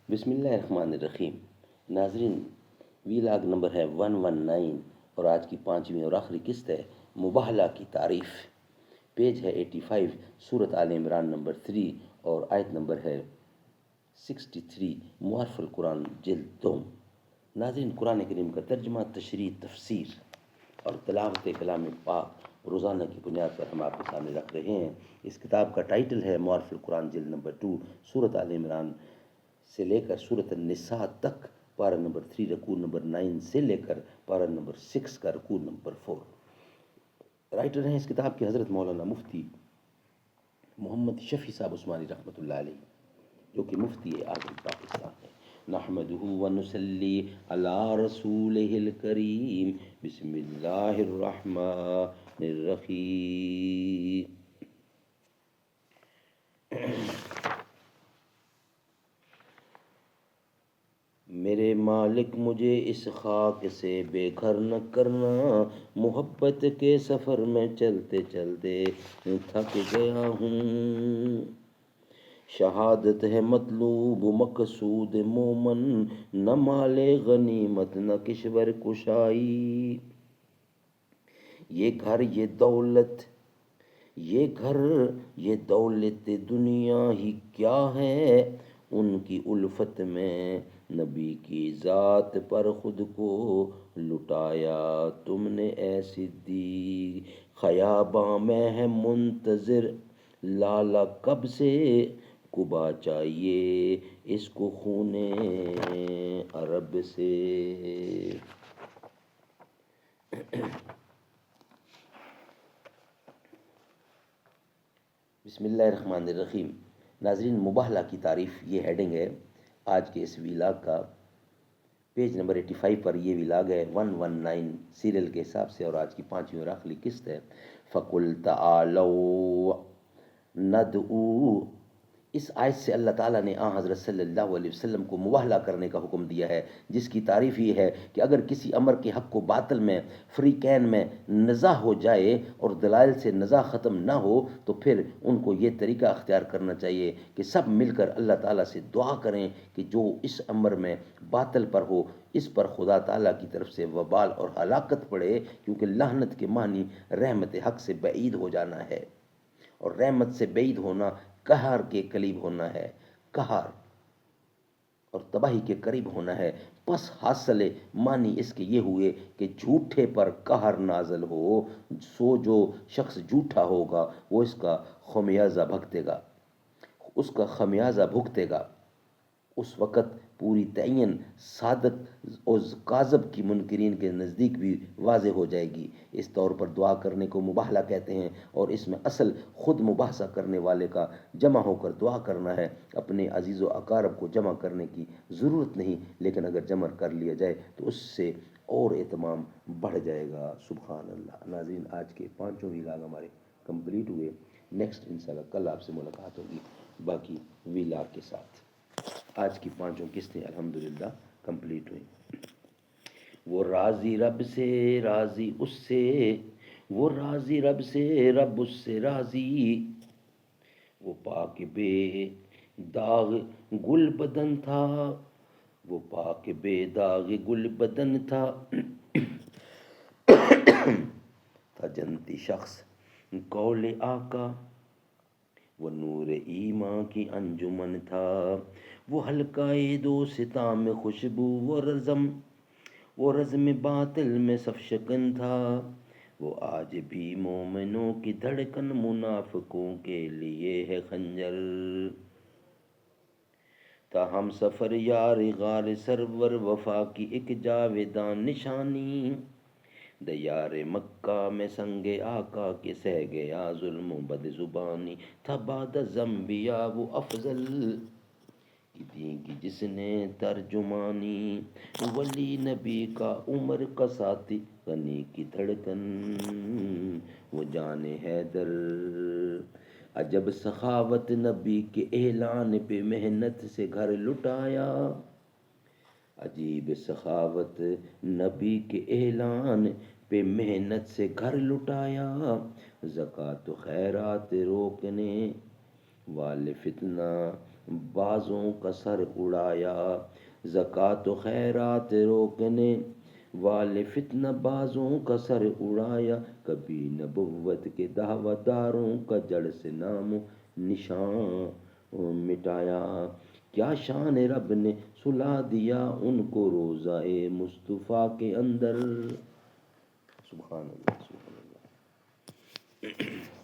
بسم اللہ الرحمن الرحیم۔ ناظرین، وی لاگ نمبر ہے 119 اور آج کی پانچویں اور آخری قسط ہے مباہلہ کی تعریف۔ پیج ہے 85، سورۃ آل عمران نمبر 3 اور آیت نمبر ہے 63، معارف القرآن جلد 2۔ ناظرین، قرآن کریم کا ترجمہ، تشریح، تفسیر اور تلاوت کلام پاک روزانہ کی بنیاد پر ہم آپ کے سامنے رکھ رہے ہیں۔ اس کتاب کا ٹائٹل ہے معارف القرآن جلد نمبر 2، سورۃ آل عمران سے لے کر سورۃ النساء تک، پارہ نمبر 3 رکوع نمبر 9 سے لے کر پارہ نمبر 6 کا رکوع نمبر 4۔ رائٹر ہیں اس کتاب کے حضرت مولانا مفتی محمد شفیع صاحب عثمانی رحمۃ اللہ علیہ، جو کہ مفتی اعظم پاکستان ہے۔ نحمدہ ونصلی علی رسولہ الکریم، بسم اللہ الرحمن الرحیم۔ میرے مالک مجھے اس خاک سے بے گھر نہ کرنا، محبت کے سفر میں چلتے چلتے تھک گیا ہوں۔ شہادت ہے مطلوب مقصود مومن، نہ مال غنیمت نہ کشور کشائی۔ یہ گھر یہ دولت دنیا ہی کیا ہے، ان کی الفت میں نبی کی ذات پر خود کو لٹایا تم نے اے صدیق۔ خیاباں میں ہے منتظر لالا کب سے، قبا چاہیے اس کو خون عرب سے۔ بسم اللہ الرحمن الرحیم۔ ناظرین، مباہلہ کی تعریف یہ ہیڈنگ ہے آج کے اس ویلاگ کا۔ پیج نمبر 85 پر یہ ویلاگ ہے 119 سیریل کے حساب سے، اور آج کی پانچویں اور آخری قسط ہے۔ فَقُلْ تَعَالَوْا نَدْعُو۔ اس آیت سے اللہ تعالیٰ نے حضرت صلی اللہ علیہ وسلم کو مباہلہ کرنے کا حکم دیا ہے، جس کی تعریف یہ ہے کہ اگر کسی امر کے حق و باطل میں فریقین میں نزاع ہو جائے اور دلائل سے نزاع ختم نہ ہو تو پھر ان کو یہ طریقہ اختیار کرنا چاہیے کہ سب مل کر اللہ تعالیٰ سے دعا کریں کہ جو اس امر میں باطل پر ہو اس پر خدا تعالیٰ کی طرف سے وبال اور ہلاکت پڑے، کیونکہ لعنت کے معنی رحمت حق سے بعید ہو جانا ہے، اور رحمت سے بعید ہونا قہر کے قریب ہونا ہے، قہر اور تباہی کے قریب ہونا ہے۔ پس حاصل معنی اس کے یہ ہوئے کہ جھوٹے پر قہر نازل ہو، سو جو شخص جھوٹا ہوگا وہ اس کا خمیازہ بھگتے گا۔ اس وقت پوری تعین صادق اور کاذب کی منکرین کے نزدیک بھی واضح ہو جائے گی۔ اس طور پر دعا کرنے کو مباہلہ کہتے ہیں، اور اس میں اصل خود مباحثہ کرنے والے کا جمع ہو کر دعا کرنا ہے۔ اپنے عزیز و اقارب کو جمع کرنے کی ضرورت نہیں، لیکن اگر جمع کر لیا جائے تو اس سے اور اہتمام بڑھ جائے گا۔ سبحان اللہ۔ ناظرین، آج کے پانچوں ویلاگ ہمارے کمپلیٹ ہوئے۔ نیکسٹ انشاءاللہ کل آپ سے ملاقات ہوگی باقی ویلاگ کے ساتھ۔ آج کی پانچوں قسطیں الحمدللہ کمپلیٹ ہوئی۔ وہ راضی رب سے راضی اس سے، وہ راضی رب سے رب اس سے راضی۔ وہ پاک بے داغ گل بدن تھا، وہ پاک بے داغ گل بدن تھا، تھا جنتی شخص قول آقا، وہ نور ایمان کی انجمن تھا۔ وہ حلقہ دو ستام میں خوشبو، وہ رزم باطل میں صف شکن تھا۔ وہ آج بھی مومنوں کی دھڑکن، منافقوں کے لیے ہے خنجر۔ تا ہم سفر یار غار سرور، وفا کی ایک جاویدان نشانی۔ دیار مکہ میں سنگ آقا کے سہ گیا ظلم و بد زبانی۔ تھا بعد از انبیاء وہ افضل کی دین کی جس نے ترجمانی۔ ولی نبی کا عمر کا ساتھی، غنی کی دھڑکن وہ جان حیدر۔ عجب سخاوت نبی کے اعلان پہ محنت سے گھر لٹایا، عجیب سخاوت نبی کے اعلان پہ محنت سے گھر لٹایا۔ زکوٰۃ و خیرات روکنے والے فتنہ بازوں کا سر اڑایا، زکوٰۃ و خیرات روکنے والے فتنہ بازوں کا سر اڑایا، کبھی نبوت کے دعوت داروں کا جڑ سے نام و نشان مٹایا، کیا شان رب نے سلا دیا ان کو روضہ مصطفیٰ کے اندر۔ سبحان اللہ، سبحان اللہ۔